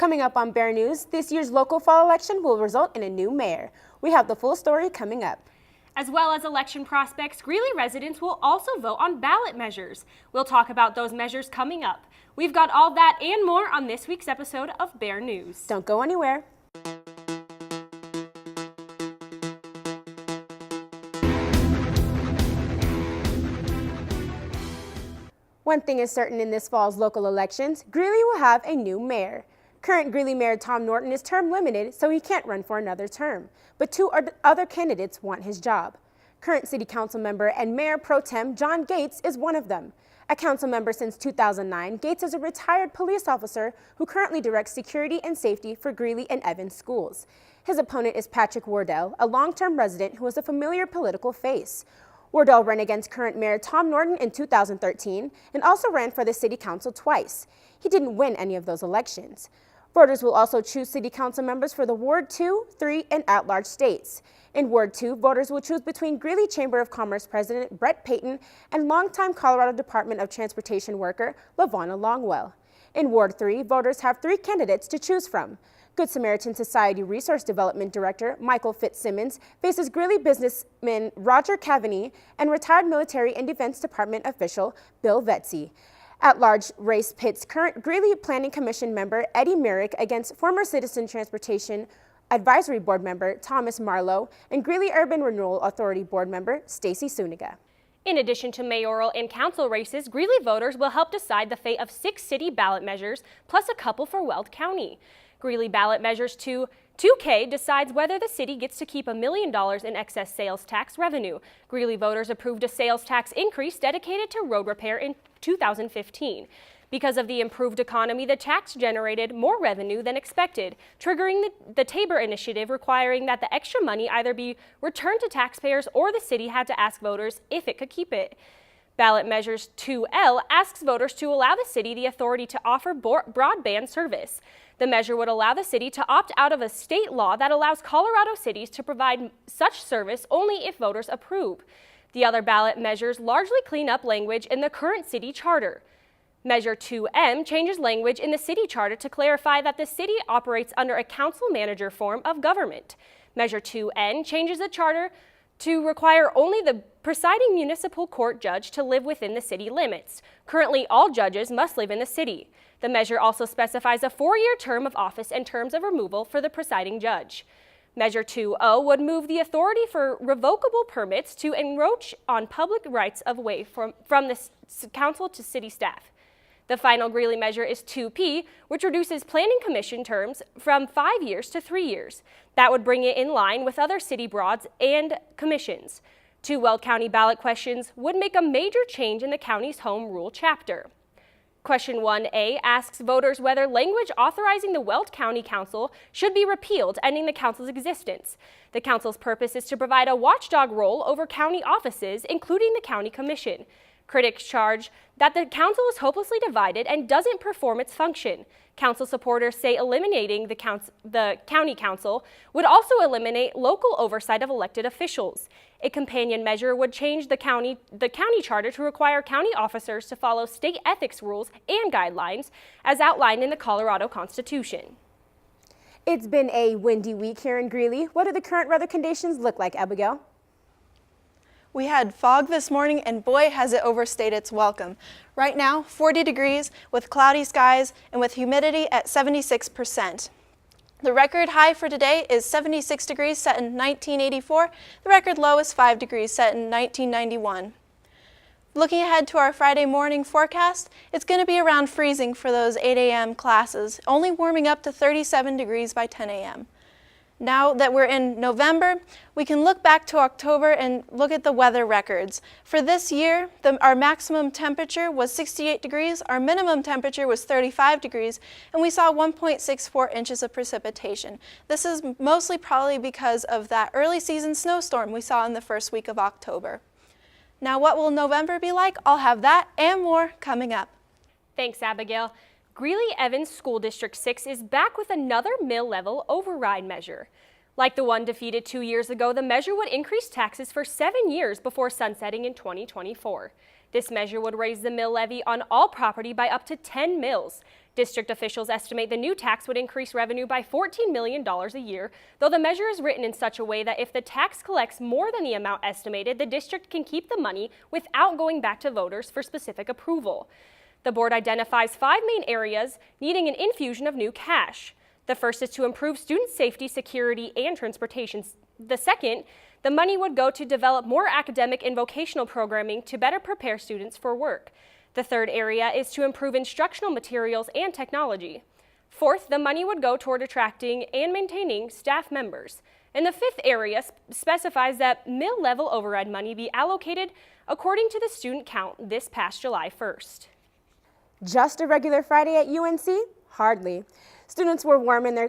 Coming up on Bear News, this year's local fall election will result in a new mayor. We have the full story coming up. As well as election prospects, Greeley residents will also vote on ballot measures. We'll talk about those measures coming up. We've got all that and more on this week's episode of Bear News. Don't go anywhere. One thing is certain in this fall's local elections, Greeley will have a new mayor. Current Greeley Mayor Tom Norton is term limited, so he can't run for another term. But two other candidates want his job. Current City Council member and Mayor Pro Tem John Gates is one of them. A council member since 2009, Gates is a retired police officer who currently directs security and safety for Greeley and Evans schools. His opponent is Patrick Wardell, a long-term resident who is a familiar political face. Wardell ran against current Mayor Tom Norton in 2013 and also ran for the City Council twice. He didn't win any of those elections. Voters will also choose City Council members for the Ward 2, 3, and at-large states. In Ward 2, voters will choose between Greeley Chamber of Commerce President Brett Payton and longtime Colorado Department of Transportation worker LaVonna Longwell. In Ward 3, voters have 3 candidates to choose from. Good Samaritan Society Resource Development Director Michael Fitzsimmons faces Greeley businessman Roger Cavaney and retired military and Defense Department official Bill Vetsy. At-large race pits current Greeley Planning Commission member Eddie Merrick against former Citizen Transportation Advisory Board member Thomas Marlowe and Greeley Urban Renewal Authority Board member Stacy Suniga. In addition to mayoral and council races, Greeley voters will help decide the fate of 6 city ballot measures, plus a couple for Weld County. Greeley ballot measures 2K decides whether the city gets to keep $1 million in excess sales tax revenue. Greeley voters approved a sales tax increase dedicated to road repair in 2015. Because of the improved economy, the tax generated more revenue than expected, triggering the Tabor initiative requiring that the extra money either be returned to taxpayers or the city had to ask voters if it could keep it. Ballot Measures 2L asks voters to allow the city the authority to offer broadband service. The measure would allow the city to opt out of a state law that allows Colorado cities to provide such service only if voters approve. The other ballot measures largely clean up language in the current city charter. Measure 2M changes language in the city charter to clarify that the city operates under a council manager form of government. Measure 2N changes the charter to require only the presiding municipal court judge to live within the city limits. Currently, all judges must live in the city. The measure also specifies a 4-year term of office and terms of removal for the presiding judge. Measure 2O would move the authority for revocable permits to encroach on public rights of way from the council to city staff. The final Greeley measure is 2P, which reduces planning commission terms from 5 years to 3 years. That would bring it in line with other city boards and commissions. 2 Weld County ballot questions would make a major change in the county's home rule chapter. Question 1A asks voters whether language authorizing the Weld County Council should be repealed, ending the council's existence. The council's purpose is to provide a watchdog role over county offices, including the county commission. Critics charge that the council is hopelessly divided and doesn't perform its function. Council supporters say eliminating the county council would also eliminate local oversight of elected officials. A companion measure would change the county charter to require county officers to follow state ethics rules and guidelines as outlined in the Colorado Constitution. It's been a windy week here in Greeley. What do the current weather conditions look like, Abigail? We had fog this morning, and boy, has it overstayed its welcome. Right now, 40 degrees with cloudy skies and with humidity at 76%. The record high for today is 76 degrees set in 1984. The record low is 5 degrees set in 1991. Looking ahead to our Friday morning forecast, it's going to be around freezing for those 8 a.m. classes, only warming up to 37 degrees by 10 a.m. Now that we're in November, we can look back to October and look at the weather records. For this year, our maximum temperature was 68 degrees, our minimum temperature was 35 degrees, and we saw 1.64 inches of precipitation. This is mostly probably because of that early season snowstorm we saw in the first week of October. Now, what will November be like? I'll have that and more coming up. Thanks, Abigail. Greeley-Evans School District 6 is back with another mill-level override measure. Like the one defeated 2 years ago, the measure would increase taxes for 7 years before sunsetting in 2024. This measure would raise the mill levy on all property by up to 10 mills. District officials estimate the new tax would increase revenue by $14 million a year, though the measure is written in such a way that if the tax collects more than the amount estimated, the district can keep the money without going back to voters for specific approval. The board identifies 5 main areas needing an infusion of new cash. The first is to improve student safety, security, and transportation. The second, the money would go to develop more academic and vocational programming to better prepare students for work. The third area is to improve instructional materials and technology. Fourth, the money would go toward attracting and maintaining staff members. And the fifth area specifies that mill-level override money be allocated according to the student count this past July 1st. Just a regular Friday at UNC? Hardly.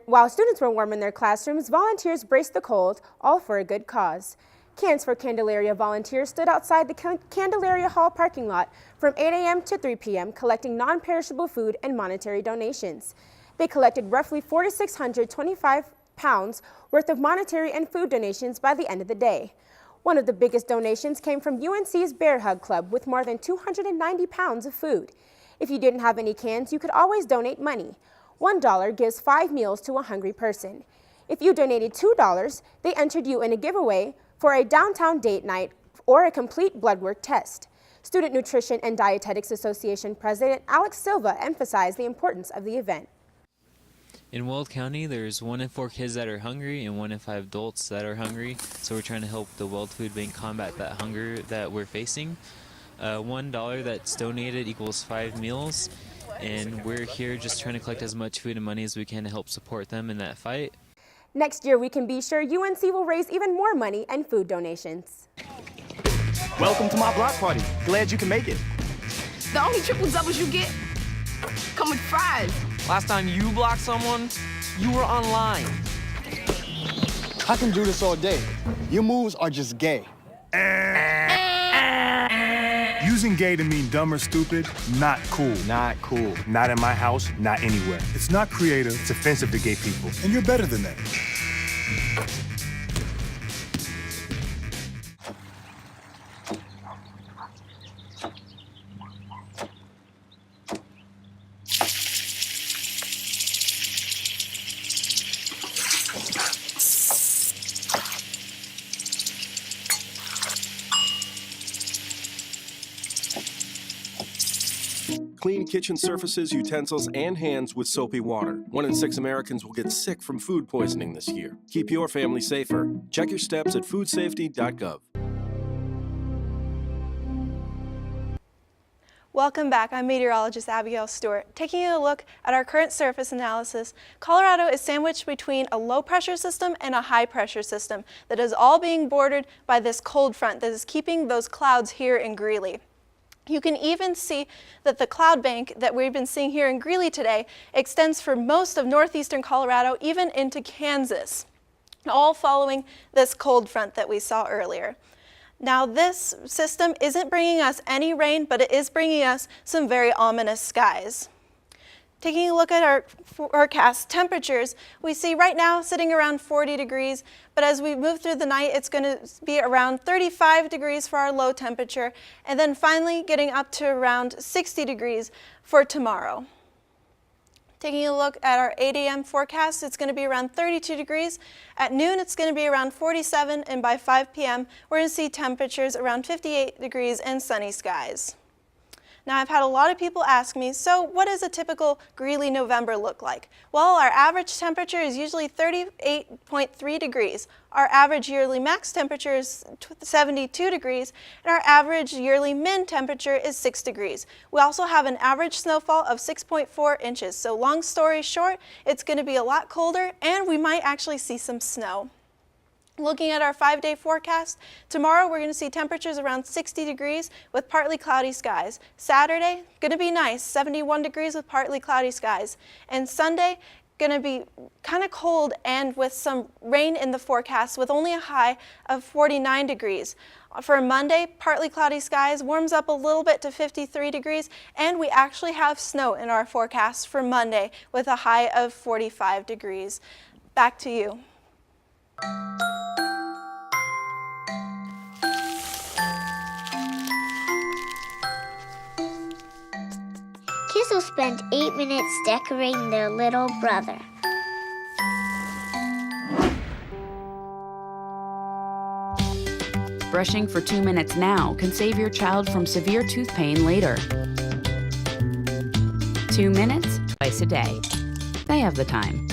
While students were warm in their classrooms, volunteers braced the cold, all for a good cause. Cans for Candelaria volunteers stood outside the Candelaria Hall parking lot from 8 a.m. to 3 p.m. collecting non-perishable food and monetary donations. They collected roughly 4,625 pounds worth of monetary and food donations by the end of the day. One of the biggest donations came from UNC's Bear Hug Club with more than 290 pounds of food. If you didn't have any cans, you could always donate money. $1 gives 5 meals to a hungry person. If you donated $2, they entered you in a giveaway for a downtown date night or a complete blood work test. Student Nutrition and Dietetics Association President Alex Silva emphasized the importance of the event. In Weld County, there's 1 in 4 kids that are hungry and 1 in 5 adults that are hungry. So we're trying to help the Weld Food Bank combat that hunger that we're facing. $1 that's donated equals 5 meals, and we're here just trying to collect as much food and money as we can to help support them in that fight. Next year, we can be sure UNC will raise even more money and food donations. Welcome to my block party. Glad you can make it. The only triple doubles you get come with fries. Last time you blocked someone, you were online. I can do this all day. Your moves are just gay. Using gay to mean dumb or stupid, not cool. Not cool. Not in my house, not anywhere. It's not creative, it's offensive to gay people. And you're better than that. Clean kitchen surfaces, utensils, and hands with soapy water. 1 in 6 Americans will get sick from food poisoning this year. Keep your family safer. Check your steps at foodsafety.gov. Welcome back. I'm meteorologist Abigail Stewart. Taking a look at our current surface analysis, Colorado is sandwiched between a low pressure system and a high pressure system that is all being bordered by this cold front that is keeping those clouds here in Greeley. You can even see that the cloud bank that we've been seeing here in Greeley today extends for most of northeastern Colorado, even into Kansas, all following this cold front that we saw earlier. Now, this system isn't bringing us any rain, but it is bringing us some very ominous skies. Taking a look at our forecast temperatures, we see right now sitting around 40 degrees, but as we move through the night, it's going to be around 35 degrees for our low temperature, and then finally getting up to around 60 degrees for tomorrow. Taking a look at our 8 a.m. forecast, it's going to be around 32 degrees. At noon, it's going to be around 47, and by 5 p.m., we're going to see temperatures around 58 degrees and sunny skies. Now, I've had a lot of people ask me, so what does a typical Greeley November look like? Well, our average temperature is usually 38.3 degrees. Our average yearly max temperature is 72 degrees, and our average yearly min temperature is 6 degrees. We also have an average snowfall of 6.4 inches. So long story short, it's going to be a lot colder, and we might actually see some snow. Looking at our 5-day forecast, tomorrow we're going to see temperatures around 60 degrees with partly cloudy skies. Saturday, going to be nice, 71 degrees with partly cloudy skies. And Sunday, going to be kind of cold and with some rain in the forecast with only a high of 49 degrees. For Monday, partly cloudy skies, warms up a little bit to 53 degrees, and we actually have snow in our forecast for Monday with a high of 45 degrees. Back to you. Kids will spend 8 minutes decorating their little brother. Brushing for 2 minutes now can save your child from severe tooth pain later. 2 minutes, twice a day. They have the time.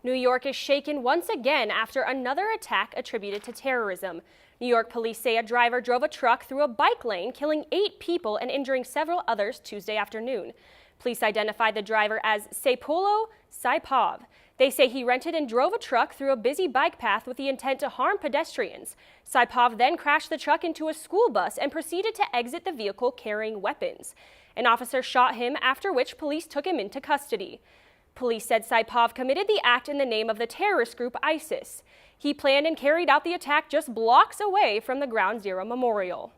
New York is shaken once again after another attack attributed to terrorism. New York police say a driver drove a truck through a bike lane, killing 8 people and injuring several others Tuesday afternoon. Police identified the driver as Sepolo Saipov. They say he rented and drove a truck through a busy bike path with the intent to harm pedestrians. Saipov then crashed the truck into a school bus and proceeded to exit the vehicle carrying weapons. An officer shot him, after which police took him into custody. Police said Saipov committed the act in the name of the terrorist group ISIS. He planned and carried out the attack just blocks away from the Ground Zero Memorial.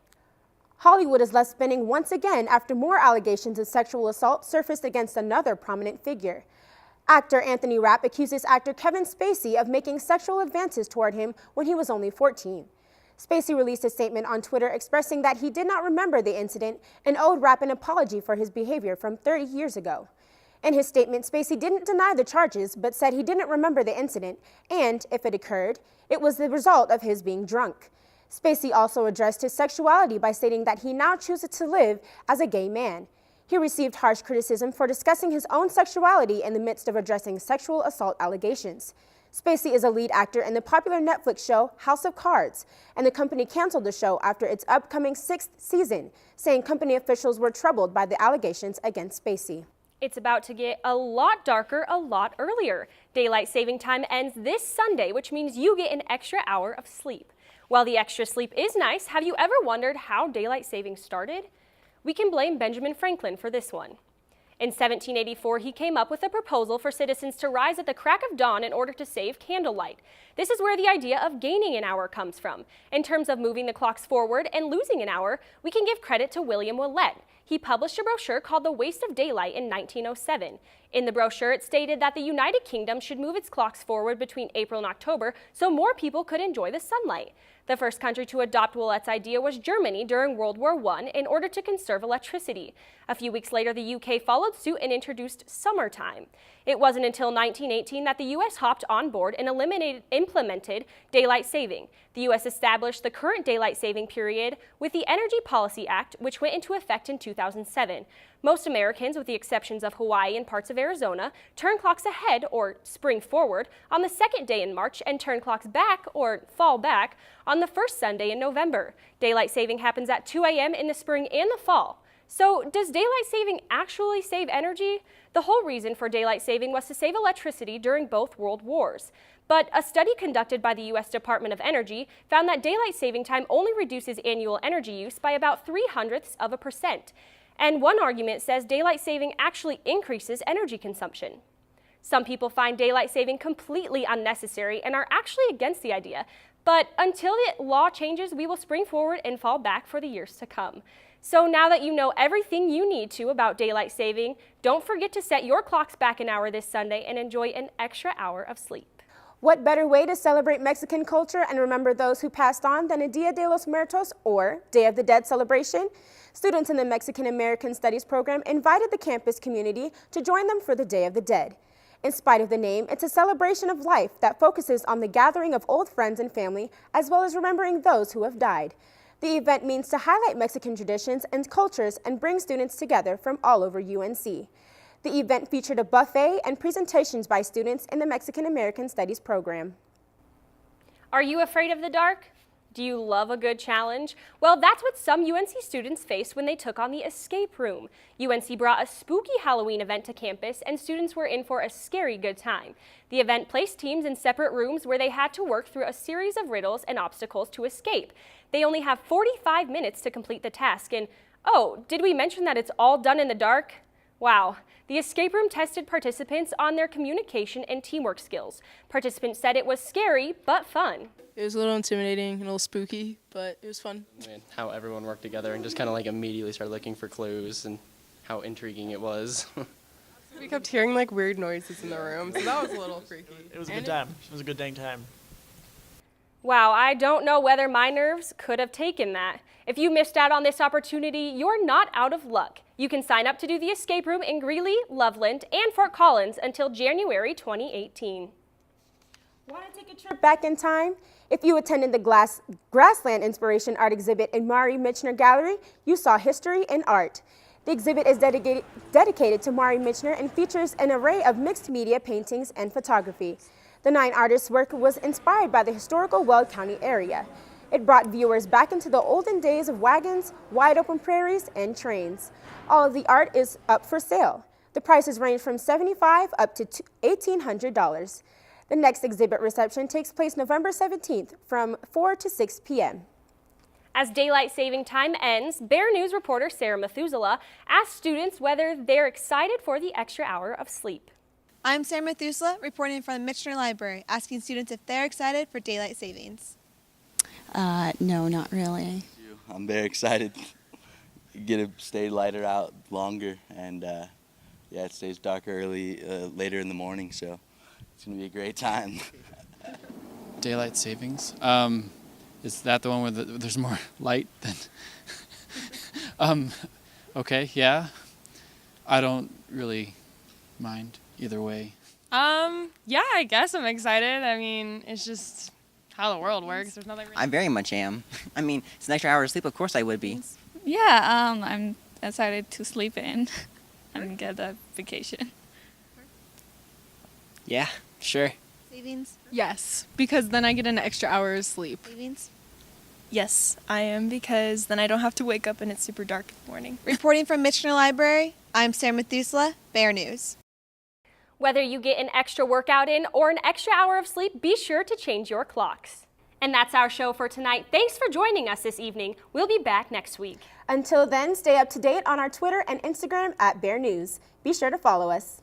Hollywood is left spinning once again after more allegations of sexual assault surfaced against another prominent figure. Actor Anthony Rapp accuses actor Kevin Spacey of making sexual advances toward him when he was only 14. Spacey released a statement on Twitter expressing that he did not remember the incident and owed Rapp an apology for his behavior from 30 years ago. In his statement, Spacey didn't deny the charges, but said he didn't remember the incident, and, if it occurred, it was the result of his being drunk. Spacey also addressed his sexuality by stating that he now chooses to live as a gay man. He received harsh criticism for discussing his own sexuality in the midst of addressing sexual assault allegations. Spacey is a lead actor in the popular Netflix show House of Cards, and the company canceled the show after its upcoming 6th season, saying company officials were troubled by the allegations against Spacey. It's about to get a lot darker a lot earlier. Daylight saving time ends this Sunday, which means you get an extra hour of sleep. While the extra sleep is nice, have you ever wondered how daylight saving started? We can blame Benjamin Franklin for this one. In 1784, he came up with a proposal for citizens to rise at the crack of dawn in order to save candlelight. This is where the idea of gaining an hour comes from. In terms of moving the clocks forward and losing an hour, we can give credit to William Willett. He published a brochure called The Waste of Daylight in 1907. In the brochure, it stated that the United Kingdom should move its clocks forward between April and October so more people could enjoy the sunlight. The first country to adopt Willett's idea was Germany during World War I in order to conserve electricity. A few weeks later, the UK followed suit and introduced summertime. It wasn't until 1918 that the U.S. hopped on board and implemented daylight saving. The U.S. established the current daylight saving period with the Energy Policy Act, which went into effect in 2007. Most Americans, with the exceptions of Hawaii and parts of Arizona, turn clocks ahead, or spring forward, on the second day in March and turn clocks back, or fall back, on the first Sunday in November. Daylight saving happens at 2 a.m. in the spring and the fall. So, does daylight saving actually save energy? The whole reason for daylight saving was to save electricity during both world wars. But a study conducted by the U.S. Department of Energy found that daylight saving time only reduces annual energy use by about 0.03%. And one argument says daylight saving actually increases energy consumption. Some people find daylight saving completely unnecessary and are actually against the idea. But until the law changes, we will spring forward and fall back for the years to come. So now that you know everything you need to about daylight saving, don't forget to set your clocks back an hour this Sunday and enjoy an extra hour of sleep. What better way to celebrate Mexican culture and remember those who passed on than a Dia de los Muertos, or Day of the Dead celebration? Students in the Mexican American Studies program invited the campus community to join them for the Day of the Dead. In spite of the name, it's a celebration of life that focuses on the gathering of old friends and family, as well as remembering those who have died. The event means to highlight Mexican traditions and cultures and bring students together from all over UNC. The event featured a buffet and presentations by students in the Mexican American Studies program. Are you afraid of the dark? Do you love a good challenge? Well, that's what some UNC students faced when they took on the escape room. UNC brought a spooky Halloween event to campus, and students were in for a scary good time. The event placed teams in separate rooms where they had to work through a series of riddles and obstacles to escape. They only have 45 minutes to complete the task, and oh, did we mention that it's all done in the dark? Wow. The escape room tested participants on their communication and teamwork skills. Participants said it was scary, but fun. It was a little intimidating and a little spooky, but it was fun. And how everyone worked together and just kind of like immediately started looking for clues and how intriguing it was. We kept hearing like weird noises in the room, so that was a little freaky. It was a good time. It was a good dang time. Wow, I don't know whether my nerves could have taken that. If you missed out on this opportunity, you're not out of luck. You can sign up to do the escape room in Greeley, Loveland, and Fort Collins until January 2018. Want to take a trip back in time? If you attended the Grassland Inspiration Art exhibit in Mari Michener Gallery, you saw history in art. The exhibit is dedicated to Mari Michener and features an array of mixed media paintings and photography. The 9 artists' work was inspired by the historical Weld County area. It brought viewers back into the olden days of wagons, wide open prairies, and trains. All of the art is up for sale. The prices range from $75 up to $1,800. The next exhibit reception takes place November 17th from 4 to 6 p.m. As daylight saving time ends, Bear News reporter Sarah Methuselah asked students whether they're excited for the extra hour of sleep. I'm Sarah Methuselah, reporting from the Michener Library, asking students if they're excited for daylight savings. No, not really. I'm very excited. Get to stay lighter out longer, and yeah, it stays darker later in the morning, so it's gonna be a great time. Daylight savings. Is that the one where there's more light than? Okay, yeah. I don't really mind either way. Yeah, I guess I'm excited. I mean, it's just how the world works. There's nothing really... I very much am. I mean, it's an extra hour of sleep, of course I would be. Yeah, I'm excited to sleep in and get a vacation. Yeah, sure. Savings? Yes, because then I get an extra hour of sleep. Savings? Yes, I am, because then I don't have to wake up and it's super dark in the morning. Reporting from Michener Library, I'm Sarah Methuselah, Bear News. Whether you get an extra workout in or an extra hour of sleep, be sure to change your clocks. And that's our show for tonight. Thanks for joining us this evening. We'll be back next week. Until then, stay up to date on our Twitter and Instagram at Bear News. Be sure to follow us.